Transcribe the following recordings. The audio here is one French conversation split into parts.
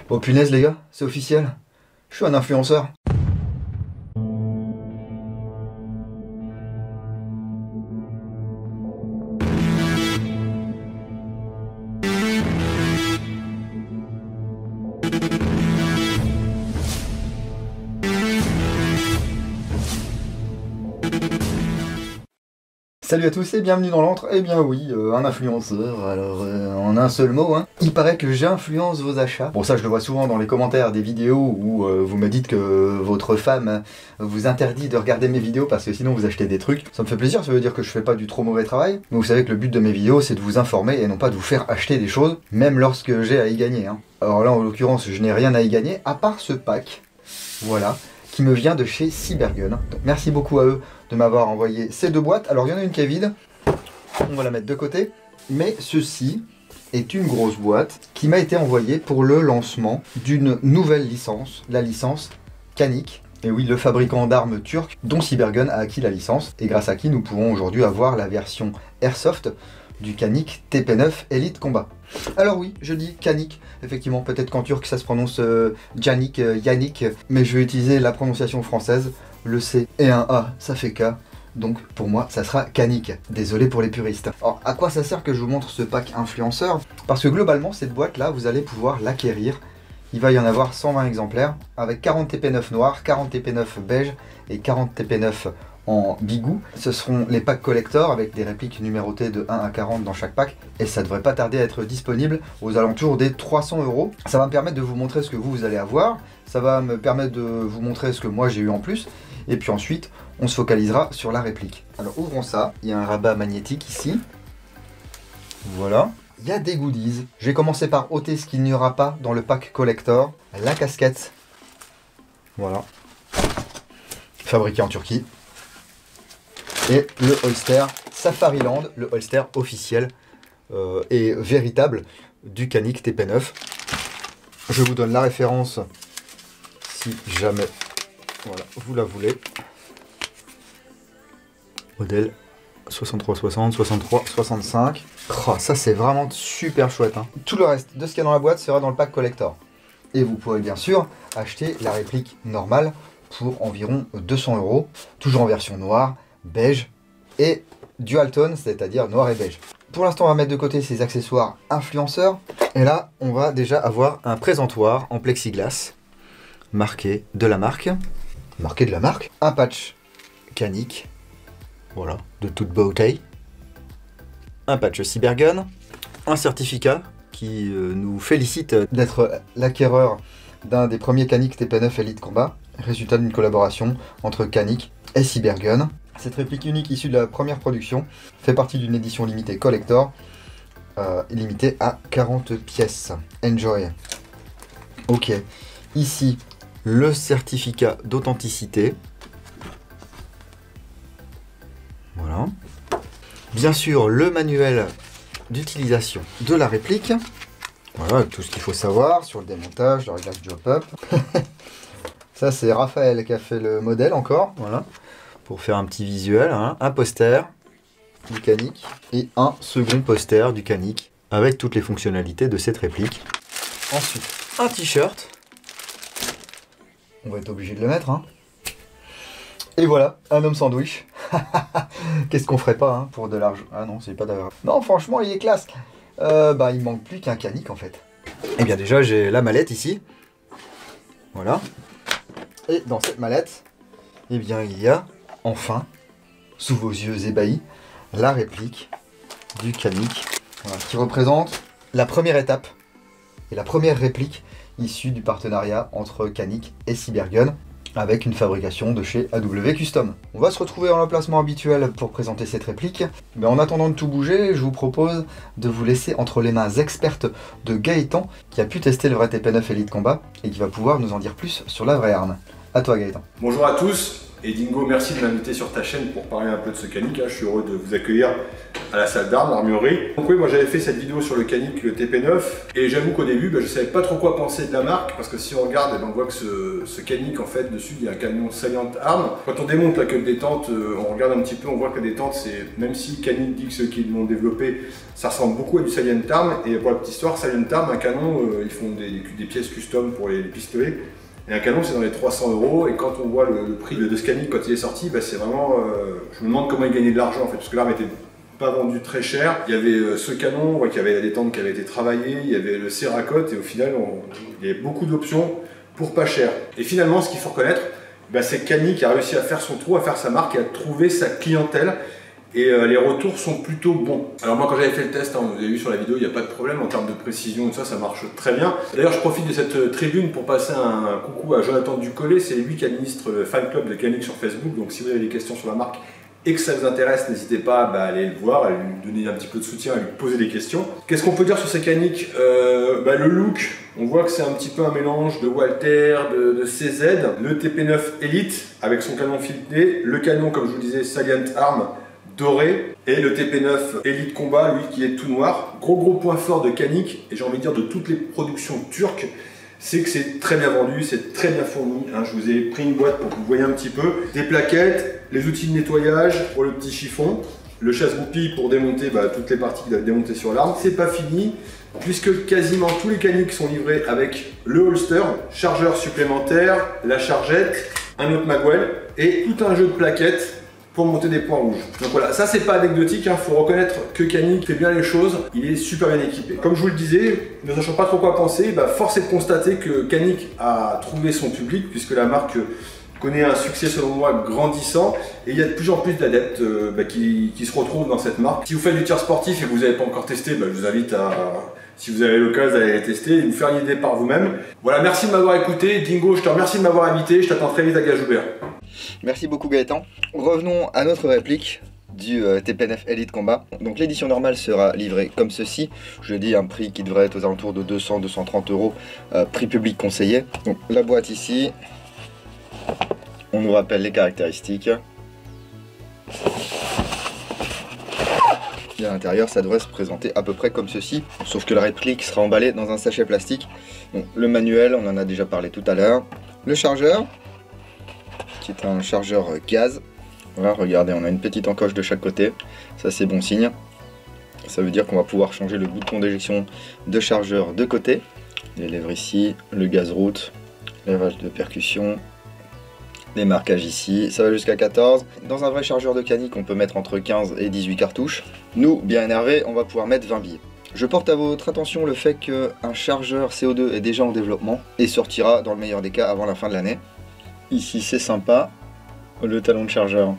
Oh punaise les gars, c'est officiel. Je suis un influenceur. Salut à tous et bienvenue dans l'antre. Eh bien oui, un influenceur, alors en un seul mot, hein. Il paraît que j'influence vos achats. Bon ça je le vois souvent dans les commentaires des vidéos où vous me dites que votre femme vous interdit de regarder mes vidéos parce que sinon vous achetez des trucs. Ça me fait plaisir, ça veut dire que je fais pas du trop mauvais travail. Mais vous savez que le but de mes vidéos c'est de vous informer et non pas de vous faire acheter des choses, même lorsque j'ai à y gagner, hein. Alors là en l'occurrence je n'ai rien à y gagner à part ce pack, voilà, qui me vient de chez Cybergun. Donc merci beaucoup à eux de m'avoir envoyé ces deux boîtes. Alors il y en a une qui est vide, on va la mettre de côté, mais ceci est une grosse boîte qui m'a été envoyée pour le lancement d'une nouvelle licence, la licence Canik. Et oui, le fabricant d'armes turc dont Cybergun a acquis la licence et grâce à qui nous pouvons aujourd'hui avoir la version Airsoft du Canik TP9 Elite Combat. Alors oui, je dis Canik, effectivement, peut-être qu'en turc ça se prononce Janik, Yannick, mais je vais utiliser la prononciation française, le C et un A, ça fait K, donc pour moi ça sera Canik, désolé pour les puristes. Alors à quoi ça sert que je vous montre ce pack influenceur? Parce que globalement cette boîte là, vous allez pouvoir l'acquérir, il va y en avoir 120 exemplaires, avec 40 TP9 noirs, 40 TP9 beige et 40 TP9 en bigou. Ce seront les packs collector avec des répliques numérotées de 1 à 40 dans chaque pack et ça devrait pas tarder à être disponible aux alentours des 300 €. Ça va me permettre de vous montrer ce que vous allez avoir, ça va me permettre de vous montrer ce que moi j'ai eu en plus et puis ensuite on se focalisera sur la réplique. Alors ouvrons ça, il y a un rabat magnétique ici, voilà. Il y a des goodies. Je vais commencer par ôter ce qu'il n'y aura pas dans le pack collector, la casquette, voilà, fabriquée en Turquie. Et le holster Safariland, le holster officiel et véritable du Canik TP9. Je vous donne la référence si jamais voilà, vous la voulez. Modèle 6360, 6365. Oh, ça c'est vraiment super chouette, hein. Tout le reste de ce qu'il y a dans la boîte sera dans le pack collector. Et vous pourrez bien sûr acheter la réplique normale pour environ 200 €, toujours en version noire, beige et dual tone, c'est-à-dire noir et beige. Pour l'instant, on va mettre de côté ces accessoires influenceurs. Et là, on va déjà avoir un présentoir en plexiglas marqué de la marque. Un patch Canik, voilà, de toute beauté. Un patch Cybergun. Un certificat qui nous félicite d'être l'acquéreur d'un des premiers Canik TP9 Elite Combat. Résultat d'une collaboration entre Canik et Cybergun. Cette réplique unique issue de la première production fait partie d'une édition limitée collector, limitée à 40 pièces. Enjoy. Ok, ici le certificat d'authenticité. Voilà. Bien sûr le manuel d'utilisation de la réplique. Voilà, tout ce qu'il faut savoir sur le démontage, le réglage du hop-up. Ça c'est Raphaël qui a fait le modèle encore, voilà. Pour faire un petit visuel, hein. Un poster du Canik et un second poster du Canik avec toutes les fonctionnalités de cette réplique. Ensuite, un t-shirt. On va être obligé de le mettre, hein. Et voilà, un homme sandwich. Qu'est-ce qu'on ferait pas, hein, pour de l'argent? Ah non, c'est pas d'argent. Non, franchement, il est classe. Il manque plus qu'un Canik en fait. Et bien déjà, j'ai la mallette ici. Voilà. Et dans cette mallette, eh bien, il y a enfin, sous vos yeux ébahis, la réplique du Canik, voilà, qui représente la première étape et la première réplique issue du partenariat entre Canik et Cybergun avec une fabrication de chez AW Custom. On va se retrouver en l'emplacement habituel pour présenter cette réplique, mais en attendant de tout bouger, je vous propose de vous laisser entre les mains expertes de Gaëtan qui a pu tester le vrai TP9 Elite Combat et qui va pouvoir nous en dire plus sur la vraie arme. A toi Gaëtan. Bonjour à tous Et Dingo, merci de m'inviter sur ta chaîne pour parler un peu de ce canic. Je suis heureux de vous accueillir à la salle d'armes, l'armurerie. Donc oui, moi j'avais fait cette vidéo sur le canic, le TP9, et j'avoue qu'au début, je ne savais pas trop quoi penser de la marque, parce que si on regarde, on voit que ce canic, en fait, dessus, il y a un canon Salient Arm. Quand on démonte la queue de détente, on regarde un petit peu, on voit que la détente, c'est, même si Canic dit que ceux qui l'ont développé, ça ressemble beaucoup à du Salient Arm, et pour la petite histoire, Salient Arm, un canon, ils font des pièces custom pour les pistolets. Et un canon c'est dans les 300 €, et quand on voit le prix de ce canic quand il est sorti, c'est vraiment, je me demande comment il gagnait de l'argent en fait, parce que l'arme était pas vendue très cher. Il y avait ce canon, on voit qu'il y avait la détente qui avait été travaillée, il y avait le Cerakote, et au final il y avait beaucoup d'options pour pas cher. Et finalement ce qu'il faut reconnaître, c'est que Canic a réussi à faire son trou, à faire sa marque et à trouver sa clientèle. Et les retours sont plutôt bons. Alors moi quand j'avais fait le test, vous avez vu sur la vidéo, il n'y a pas de problème en termes de précision, ça marche très bien. D'ailleurs je profite de cette tribune pour passer un coucou à Jonathan Ducollet, c'est lui qui administre le fan club de Canic sur Facebook, donc si vous avez des questions sur la marque et que ça vous intéresse, n'hésitez pas à aller le voir, à lui donner un petit peu de soutien, à lui poser des questions. Qu'est-ce qu'on peut dire sur ces Canic? Le look, on voit que c'est un petit peu un mélange de Walther, de CZ, le TP9 Elite avec son canon fileté, le canon comme je vous le disais Salient Arm doré, et le TP9 Elite Combat, lui qui est tout noir. Gros point fort de Canic, et j'ai envie de dire de toutes les productions turques, c'est que c'est très bien vendu, c'est très bien fourni. Je vous ai pris une boîte pour que vous voyez un petit peu. Des plaquettes, les outils de nettoyage pour le petit chiffon, le chasse-goupille pour démonter toutes les parties qu'il a démontées sur l'arme. C'est pas fini, puisque quasiment tous les Canic sont livrés avec le holster, chargeur supplémentaire, la chargette, un autre magwell, et tout un jeu de plaquettes pour monter des points rouges. Donc voilà, ça c'est pas anecdotique, faut reconnaître que Canic fait bien les choses, il est super bien équipé. Comme je vous le disais, ne sachant pas trop quoi penser, force est de constater que Canic a trouvé son public, puisque la marque connaît un succès selon moi grandissant, et il y a de plus en plus d'adeptes qui se retrouvent dans cette marque. Si vous faites du tir sportif et que vous n'avez pas encore testé, je vous invite à, si vous avez l'occasion d'aller les tester et vous faire une idée par vous-même. Voilà, merci de m'avoir écouté. Dingo, je te remercie de m'avoir invité, je t'attends très vite à Gajoubert. Merci beaucoup Gaëtan. Revenons à notre réplique du TP9 Elite Combat. Donc l'édition normale sera livrée comme ceci. Je dis un prix qui devrait être aux alentours de 200-230 €, prix public conseillé. Donc la boîte ici, on nous rappelle les caractéristiques. Et à l'intérieur, ça devrait se présenter à peu près comme ceci, sauf que la réplique sera emballée dans un sachet plastique. Donc le manuel, on en a déjà parlé tout à l'heure. Le chargeur, qui est un chargeur gaz. Voilà, regardez, on a une petite encoche de chaque côté. Ça, c'est bon signe. Ça veut dire qu'on va pouvoir changer le bouton d'éjection de chargeur de côté. Les lèvres ici, le gaz route, lavage de percussion, les marquages ici. Ça va jusqu'à 14. Dans un vrai chargeur de Canic, on peut mettre entre 15 et 18 cartouches. Nous, bien énervés, on va pouvoir mettre 20 billes. Je porte à votre attention le fait qu'un chargeur CO2 est déjà en développement et sortira dans le meilleur des cas avant la fin de l'année. Ici c'est sympa, le talon de chargeur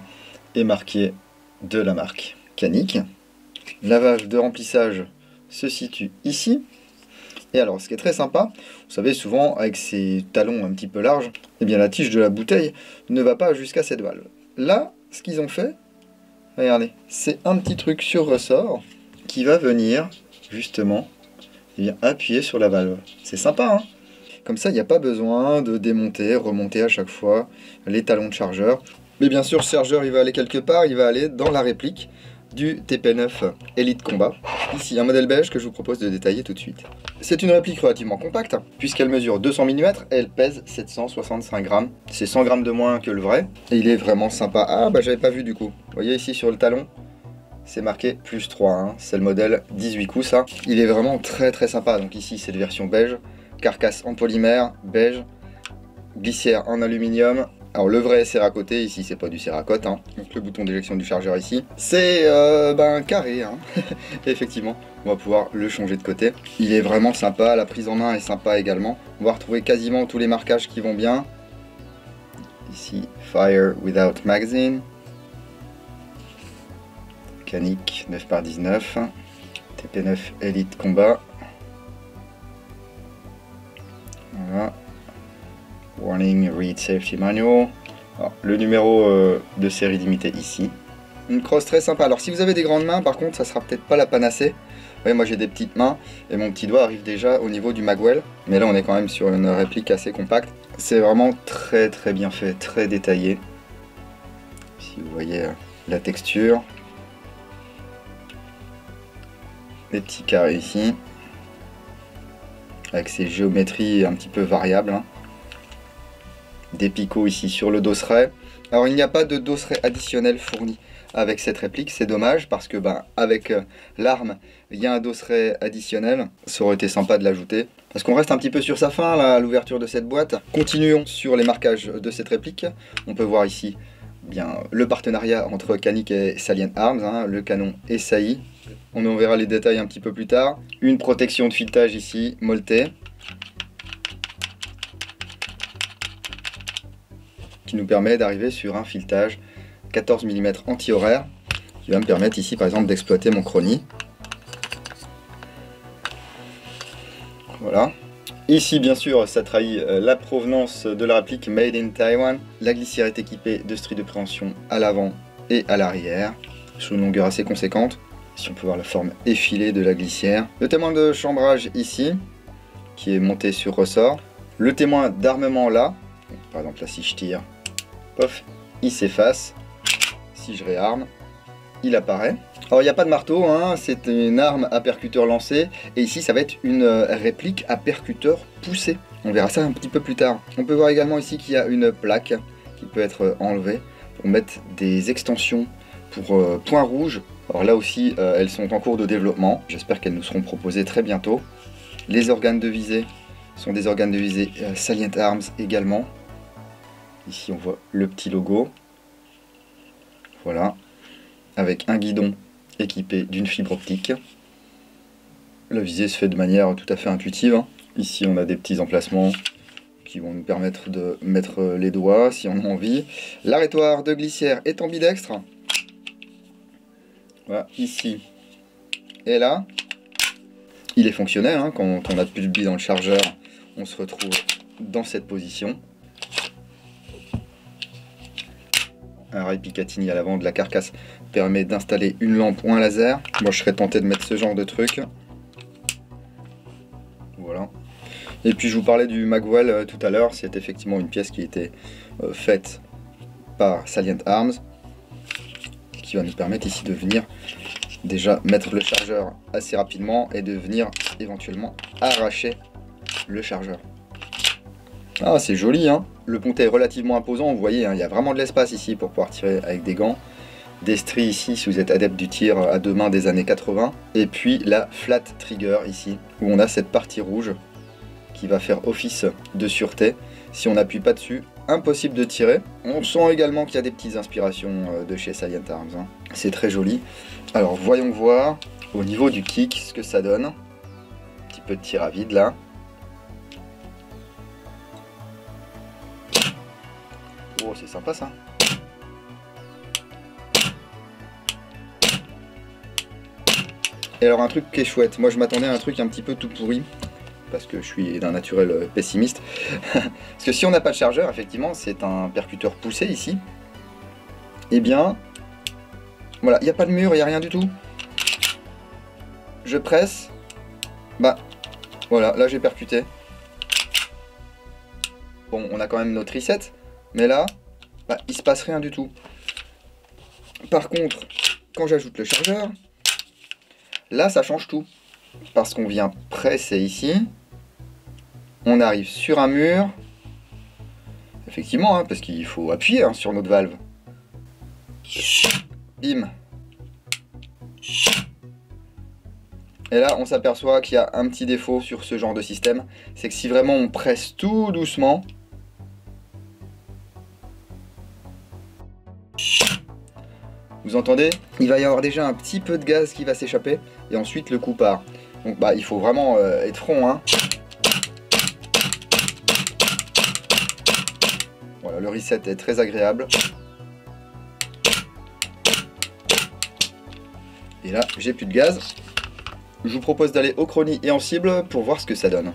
est marqué de la marque Canic. Lavage de remplissage se situe ici. Et alors ce qui est très sympa, vous savez souvent avec ces talons un petit peu larges, la tige de la bouteille ne va pas jusqu'à cette valve. Là, ce qu'ils ont fait, regardez, c'est un petit truc sur ressort qui va venir justement appuyer sur la valve. C'est sympa, hein? Comme ça, il n'y a pas besoin de démonter, remonter à chaque fois les talons de chargeur. Mais bien sûr, ce chargeur, il va aller quelque part, il va aller dans la réplique du TP9 Elite Combat. Ici, un modèle beige que je vous propose de détailler tout de suite. C'est une réplique relativement compacte, puisqu'elle mesure 200 mm et elle pèse 765 grammes. C'est 100 grammes de moins que le vrai. Et il est vraiment sympa. Ah, j'avais pas vu du coup. Vous voyez ici sur le talon, c'est marqué +3, hein. C'est le modèle 18 coups, ça. Il est vraiment très sympa. Donc ici, c'est la version beige. Carcasse en polymère, beige, glissière en aluminium. Alors le vrai Cerakote, ici c'est pas du Cerakote, hein. Donc le bouton d'éjection du chargeur ici, c'est carré, hein. Effectivement, on va pouvoir le changer de côté. Il est vraiment sympa, la prise en main est sympa également. On va retrouver quasiment tous les marquages qui vont bien. Ici, Fire Without Magazine. Canic 9x19, TP9 Elite Combat. Voilà. Warning, read safety manual. Alors, le numéro de série limitée ici. Une crosse très sympa. Alors si vous avez des grandes mains, par contre, ça sera peut-être pas la panacée. Vous voyez, moi j'ai des petites mains et mon petit doigt arrive déjà au niveau du magwell. Mais là on est quand même sur une réplique assez compacte. C'est vraiment très bien fait, très détaillé. Si vous voyez la texture. Des petits carrés ici. Avec ces géométries un petit peu variables. Hein. Des picots ici sur le dosseret. Alors il n'y a pas de dosseret additionnel fourni avec cette réplique, c'est dommage parce que avec l'arme il y a un dosseret additionnel, ça aurait été sympa de l'ajouter. Parce qu'on reste un petit peu sur sa fin là, à l'ouverture de cette boîte. Continuons sur les marquages de cette réplique. On peut voir ici bien le partenariat entre Canik et Salient Arms, hein, le canon SAI. On en verra les détails un petit peu plus tard. Une protection de filetage ici, Moltay, qui nous permet d'arriver sur un filetage 14 mm anti-horaire, qui va me permettre ici par exemple d'exploiter mon chrony. Voilà. Ici bien sûr ça trahit la provenance de la réplique Made in Taiwan. La glissière est équipée de stries de préhension à l'avant et à l'arrière, sur une longueur assez conséquente. Ici on peut voir la forme effilée de la glissière. Le témoin de chambrage ici, qui est monté sur ressort. Le témoin d'armement là, par exemple là si je tire, pof, il s'efface. Si je réarme, il apparaît. Alors il n'y a pas de marteau, hein, c'est une arme à percuteur lancé. Et ici ça va être une réplique à percuteur poussé. On verra ça un petit peu plus tard. On peut voir également ici qu'il y a une plaque qui peut être enlevée pour mettre des extensions pour points rouges. Alors là aussi elles sont en cours de développement. J'espère qu'elles nous seront proposées très bientôt. Les organes de visée sont des organes de visée Salient Arms également. Ici on voit le petit logo. Voilà, avec un guidon équipé d'une fibre optique. La visée se fait de manière tout à fait intuitive. Ici on a des petits emplacements qui vont nous permettre de mettre les doigts si on a envie. L'arrêtoir de glissière est ambidextre. Voilà, ici et là. Il est fonctionnel, hein, quand on appuie le billet dans le chargeur, on se retrouve dans cette position. Un rail Picatinny à l'avant de la carcasse permet d'installer une lampe ou un laser. Moi je serais tenté de mettre ce genre de truc. Voilà. Et puis je vous parlais du magwell tout à l'heure. C'est effectivement une pièce qui était faite par Salient Arms, qui va nous permettre ici de venir déjà mettre le chargeur assez rapidement et de venir éventuellement arracher le chargeur. Ah, c'est joli, hein. Le pontet est relativement imposant, vous voyez, hein, il y a vraiment de l'espace ici pour pouvoir tirer avec des gants. Des stries ici si vous êtes adepte du tir à deux mains des années 80. Et puis la flat trigger ici, où on a cette partie rouge qui va faire office de sûreté. Si on n'appuie pas dessus, impossible de tirer. On sent également qu'il y a des petites inspirations de chez Salient Arms, hein. C'est très joli. Alors voyons voir au niveau du kick ce que ça donne. Un petit peu de tir à vide là. Oh, c'est sympa ça. Et alors un truc qui est chouette, moi je m'attendais à un truc un petit peu tout pourri, parce que je suis d'un naturel pessimiste. Parce que si on n'a pas de chargeur, effectivement, c'est un percuteur poussé ici. Eh bien, voilà, il n'y a pas de mur, il n'y a rien du tout. Je presse, bah, voilà, là j'ai percuté. Bon, on a quand même notre reset, mais là, bah, il se passe rien du tout. Par contre, quand j'ajoute le chargeur, là ça change tout. Parce qu'on vient presser ici, on arrive sur un mur. Effectivement, hein, parce qu'il faut appuyer hein, sur notre valve. Bim. Et là, on s'aperçoit qu'il y a un petit défaut sur ce genre de système. C'est que si vraiment on presse tout doucement, vous entendez? Il va y avoir déjà un petit peu de gaz qui va s'échapper et ensuite le coup part. Donc bah il faut vraiment être franc, hein. Voilà, le reset est très agréable. Et là, j'ai plus de gaz. Je vous propose d'aller au chrony et en cible pour voir ce que ça donne.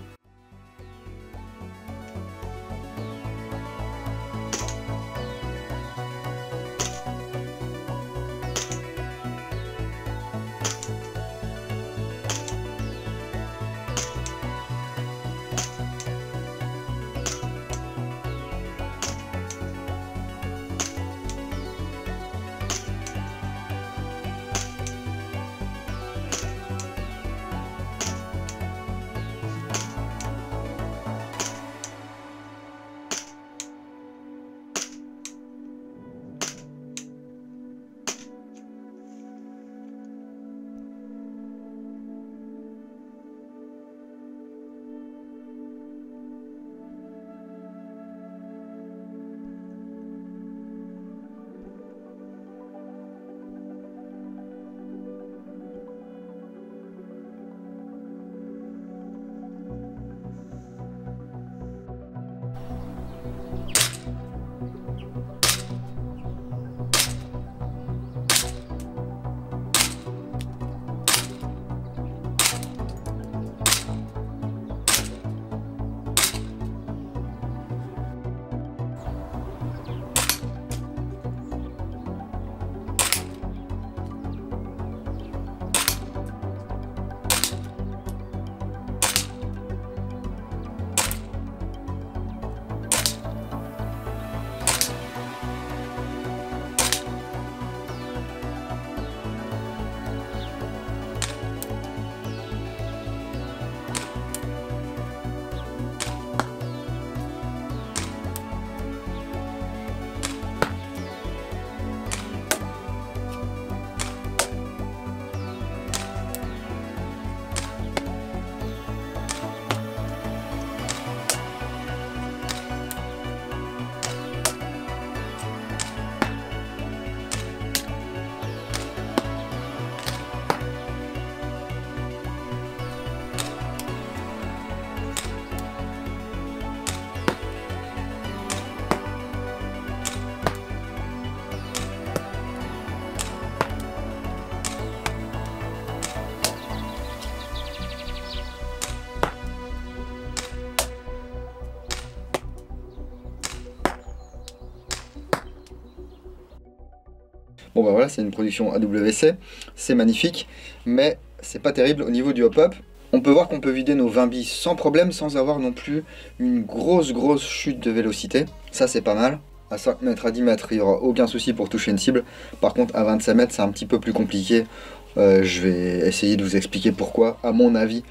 Bon bah voilà, c'est une production AWC, c'est magnifique, mais c'est pas terrible au niveau du hop-up. On peut voir qu'on peut vider nos 20 billes sans problème, sans avoir non plus une grosse chute de vélocité. Ça c'est pas mal. À 5 mètres, à 10 mètres, il n'y aura aucun souci pour toucher une cible. Par contre, à 25 mètres, c'est un petit peu plus compliqué. Je vais essayer de vous expliquer pourquoi. À mon avis,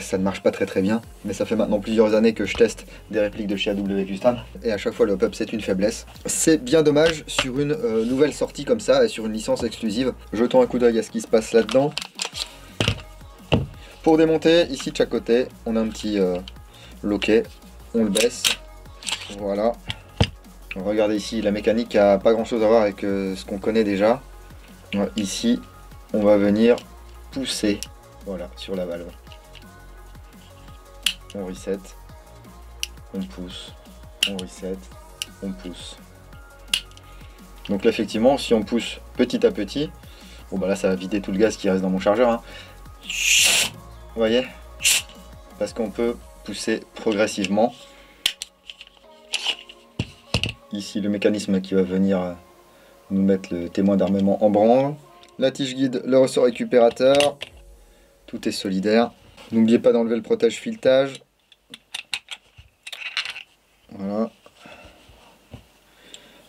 ça ne marche pas très bien. Mais ça fait maintenant plusieurs années que je teste des répliques de chez AW Custom. Et à chaque fois, le hop-up, c'est une faiblesse. C'est bien dommage sur une nouvelle sortie comme ça et sur une licence exclusive. Jetons un coup d'œil à ce qui se passe là-dedans. Pour démonter, ici de chaque côté, on a un petit loquet. On le baisse. Voilà. Regardez ici, la mécanique a pas grand chose à voir avec ce qu'on connaît déjà. Ici, on va venir pousser, voilà, sur la valve. On reset, on pousse, on reset, on pousse. Donc là, effectivement, si on pousse petit à petit, bon bah là, ça va vider tout le gaz qui reste dans mon chargeur. Hein. Vous voyez? Parce qu'on peut pousser progressivement. Ici le mécanisme qui va venir nous mettre le témoin d'armement en branle. La tige guide, le ressort récupérateur. Tout est solidaire. N'oubliez pas d'enlever le protège-filetage. Voilà.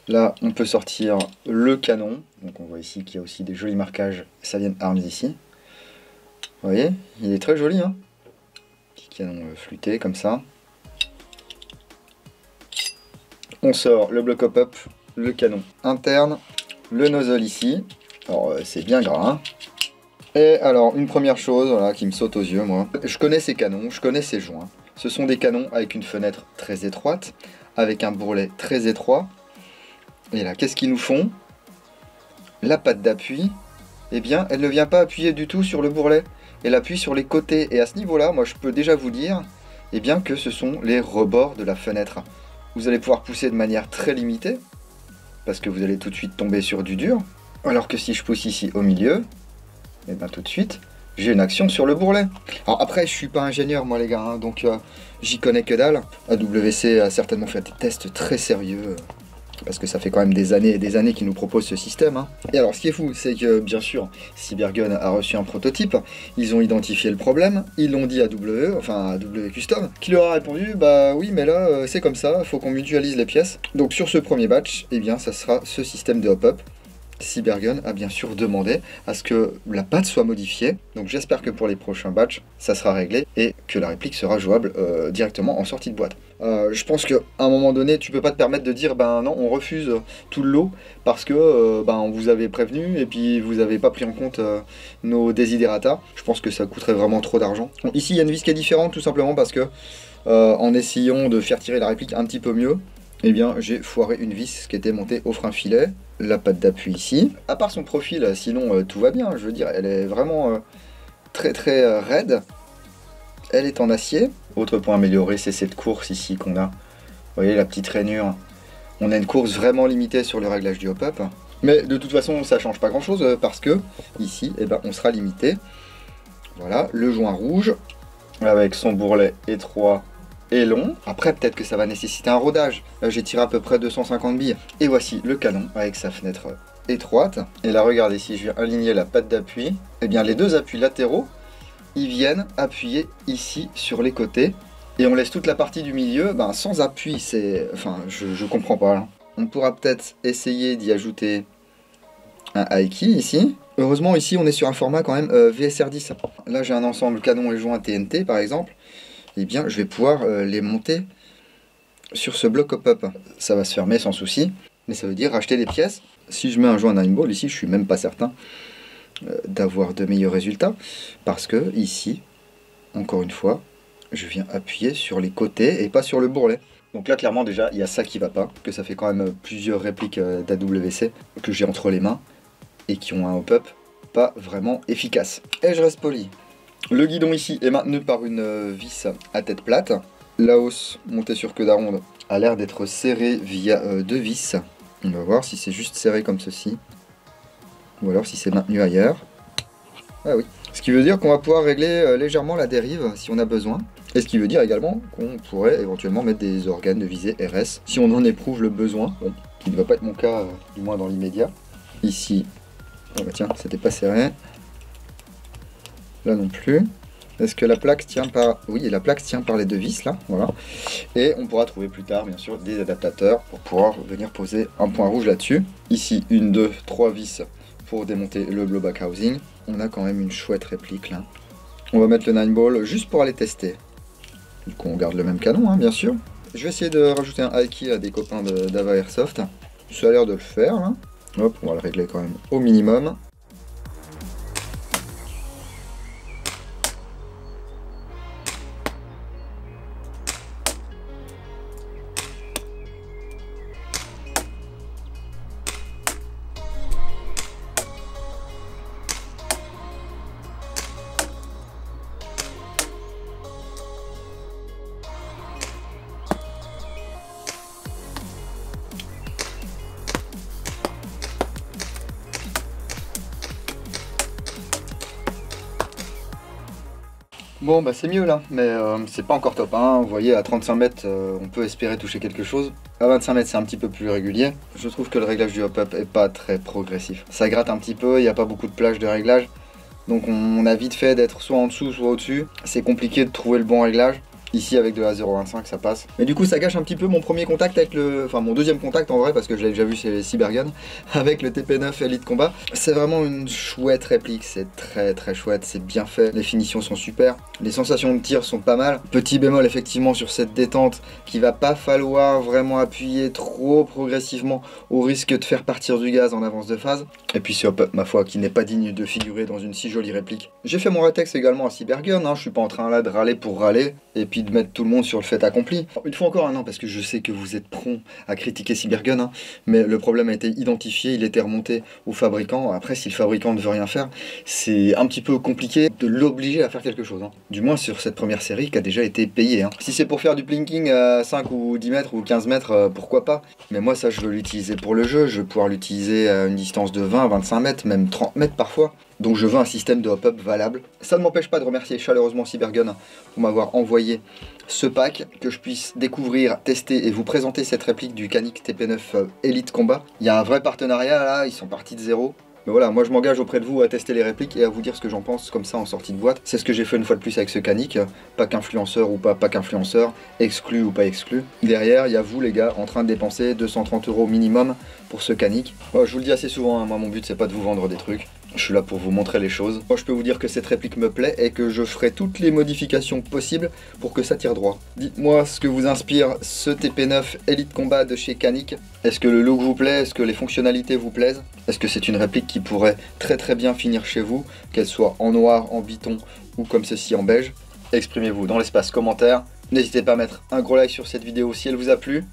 Là on peut sortir le canon. Donc on voit ici qu'il y a aussi des jolis marquages Savient Arms ici. Vous voyez, il est très joli. Hein, petit canon flûté comme ça. On sort le bloc hop-up, le canon interne, le nozzle ici. Alors c'est bien gras. Hein. Et alors une première chose voilà, qui me saute aux yeux, moi. Je connais ces canons, je connais ces joints. Ce sont des canons avec une fenêtre très étroite, avec un bourrelet très étroit. Et là, qu'est-ce qu'ils nous font? La patte d'appui, eh bien, elle ne vient pas appuyer du tout sur le bourrelet. Elle appuie sur les côtés. Et à ce niveau-là, moi je peux déjà vous dire eh bien, que ce sont les rebords de la fenêtre. Vous allez pouvoir pousser de manière très limitée, parce que vous allez tout de suite tomber sur du dur. Alors que si je pousse ici au milieu, et bien tout de suite, j'ai une action sur le bourrelet. Alors après, je suis pas ingénieur moi les gars, hein, donc j'y connais que dalle. AWC a certainement fait des tests très sérieux, parce que ça fait quand même des années et des années qu'ils nous proposent ce système. Hein. Et alors ce qui est fou, c'est que bien sûr, Cybergun a reçu un prototype, ils ont identifié le problème, ils l'ont dit à AW Custom, qui leur a répondu, bah oui mais là c'est comme ça, il faut qu'on mutualise les pièces. Donc sur ce premier batch, eh bien ça sera ce système de hop-up. Cybergun a bien sûr demandé à ce que la patte soit modifiée, donc j'espère que pour les prochains batchs ça sera réglé et que la réplique sera jouable directement en sortie de boîte. Je pense qu'à un moment donné tu peux pas te permettre de dire ben non on refuse tout le lot parce que ben, on vous avait prévenu et puis vous avez pas pris en compte nos desiderata. Je pense que ça coûterait vraiment trop d'argent. Ici il y a une vis qui est différente tout simplement parce que en essayant de faire tirer la réplique un petit peu mieux, eh bien j'ai foiré une vis qui était montée au frein filet. La patte d'appui ici. À part son profil, sinon tout va bien. Je veux dire, elle est vraiment très raide. Elle est en acier. Autre point amélioré, c'est cette course ici qu'on a. Vous voyez la petite rainure. On a une course vraiment limitée sur le réglage du hop-up. Mais de toute façon, ça change pas grand-chose parce que ici, eh ben, on sera limité. Voilà, le joint rouge avec son bourrelet étroit et long. Après peut-être que ça va nécessiter un rodage. Là j'ai tiré à peu près 250 billes. Et voici le canon avec sa fenêtre étroite. Et là regardez, si je viens aligner la patte d'appui, et bien les deux appuis latéraux, ils viennent appuyer ici sur les côtés. Et on laisse toute la partie du milieu ben, sans appui. C'est, enfin je comprends pas là. On pourra peut-être essayer d'y ajouter un Aiki ici. Heureusement ici on est sur un format quand même VSR10. Là j'ai un ensemble canon et joint TNT par exemple. Eh bien, je vais pouvoir les monter sur ce bloc hop-up. Ça va se fermer sans souci, mais ça veut dire racheter des pièces. Si je mets un joint 9-ball ici, je suis même pas certain d'avoir de meilleurs résultats, parce que ici, encore une fois, je viens appuyer sur les côtés et pas sur le bourrelet. Donc là, clairement, déjà, il y a ça qui va pas, que ça fait quand même plusieurs répliques d'AWC que j'ai entre les mains et qui ont un hop-up pas vraiment efficace. Et je reste poli. Le guidon ici est maintenu par une vis à tête plate. La hausse montée sur queue d'aronde a l'air d'être serrée via deux vis. On va voir si c'est juste serré comme ceci. Ou alors si c'est maintenu ailleurs. Ah oui. Ce qui veut dire qu'on va pouvoir régler légèrement la dérive si on a besoin. Et ce qui veut dire également qu'on pourrait éventuellement mettre des organes de visée RS si on en éprouve le besoin. Bon, qui ne va pas être mon cas, du moins dans l'immédiat. Ici, Oh bah tiens, c'était pas serré. Là non plus. Est-ce que la plaque tient par... Oui, la plaque tient par les deux vis là, voilà. Et on pourra trouver plus tard, bien sûr, des adaptateurs pour pouvoir venir poser un point rouge là-dessus. Ici, 1, 2, 3 vis pour démonter le blowback housing. On a quand même une chouette réplique là. On va mettre le 9 ball juste pour aller tester. Du coup, on garde le même canon, hein, bien sûr. Je vais essayer de rajouter un high key à des copains d'Ava Airsoft. Ça a l'air de le faire là. Hop, on va le régler quand même au minimum. Bon bah c'est mieux là, mais c'est pas encore top 1. Vous voyez, à 35 mètres, on peut espérer toucher quelque chose. À 25 mètres, c'est un petit peu plus régulier. Je trouve que le réglage du hop-up est pas très progressif. Ça gratte un petit peu, il n'y a pas beaucoup de plage de réglage. Donc on a vite fait d'être soit en dessous, soit au-dessus. C'est compliqué de trouver le bon réglage. Ici avec de la 0.25 ça passe. Mais du coup ça gâche un petit peu mon premier contact avec le... Enfin mon deuxième contact en vrai, parce que je l'avais déjà vu chez les Cybergun avec le TP9 Elite Combat. C'est vraiment une chouette réplique, c'est très chouette, c'est bien fait. Les finitions sont super, les sensations de tir sont pas mal. Petit bémol effectivement sur cette détente qu'il va pas falloir vraiment appuyer trop progressivement au risque de faire partir du gaz en avance de phase. Et puis ce hop-up ma foi qui n'est pas digne de figurer dans une si jolie réplique. J'ai fait mon rétex également à Cybergun, hein. Je suis pas en train là de râler pour râler. Et puis de mettre tout le monde sur le fait accompli. Une fois encore un an, parce que je sais que vous êtes prompt à critiquer Cybergun, hein, mais le problème a été identifié, il était remonté au fabricant. Après, si le fabricant ne veut rien faire, c'est un petit peu compliqué de l'obliger à faire quelque chose. Hein. Du moins sur cette première série qui a déjà été payée. Hein. Si c'est pour faire du plinking à 5 ou 10 mètres ou 15 mètres, pourquoi pas. Mais moi ça je veux l'utiliser pour le jeu, je veux pouvoir l'utiliser à une distance de 20, 25 mètres, même 30 mètres parfois. Donc je veux un système de hop-up valable. Ça ne m'empêche pas de remercier chaleureusement Cybergun pour m'avoir envoyé ce pack, que je puisse découvrir, tester et vous présenter cette réplique du Canik TP9 Elite Combat. Il y a un vrai partenariat là, ils sont partis de zéro. Mais voilà, moi je m'engage auprès de vous à tester les répliques et à vous dire ce que j'en pense comme ça en sortie de boîte. C'est ce que j'ai fait une fois de plus avec ce Canik, pack influenceur ou pas pack influenceur, exclu ou pas exclu. Derrière, il y a vous les gars en train de dépenser 230 € minimum pour ce Canik. Moi, je vous le dis assez souvent, hein, moi mon but c'est pas de vous vendre des trucs. Je suis là pour vous montrer les choses. Moi je peux vous dire que cette réplique me plaît et que je ferai toutes les modifications possibles pour que ça tire droit. Dites-moi ce que vous inspire ce TP9 Elite Combat de chez Canik. Est-ce que le look vous plaît? Est-ce que les fonctionnalités vous plaisent? Est-ce que c'est une réplique qui pourrait très bien finir chez vous, qu'elle soit en noir, en biton ou comme ceci en beige? Exprimez-vous dans l'espace commentaire. N'hésitez pas à mettre un gros like sur cette vidéo si elle vous a plu.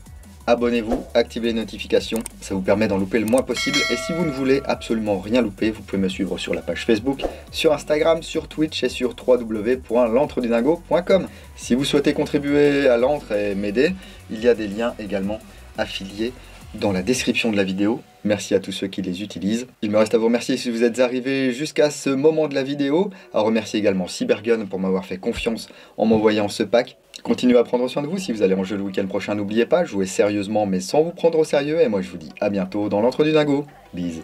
Abonnez-vous, activez les notifications, ça vous permet d'en louper le moins possible. Et si vous ne voulez absolument rien louper, vous pouvez me suivre sur la page Facebook, sur Instagram, sur Twitch et sur www.l'entredudingo.com. Si vous souhaitez contribuer à l'antre et m'aider, il y a des liens également affiliés dans la description de la vidéo. Merci à tous ceux qui les utilisent. Il me reste à vous remercier si vous êtes arrivés jusqu'à ce moment de la vidéo, à remercier également Cybergun pour m'avoir fait confiance en m'envoyant ce pack. Continuez à prendre soin de vous, si vous allez en jeu le week-end prochain, n'oubliez pas, jouez sérieusement mais sans vous prendre au sérieux, et moi je vous dis à bientôt dans l'Entre du Dingo. Bise.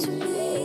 to me.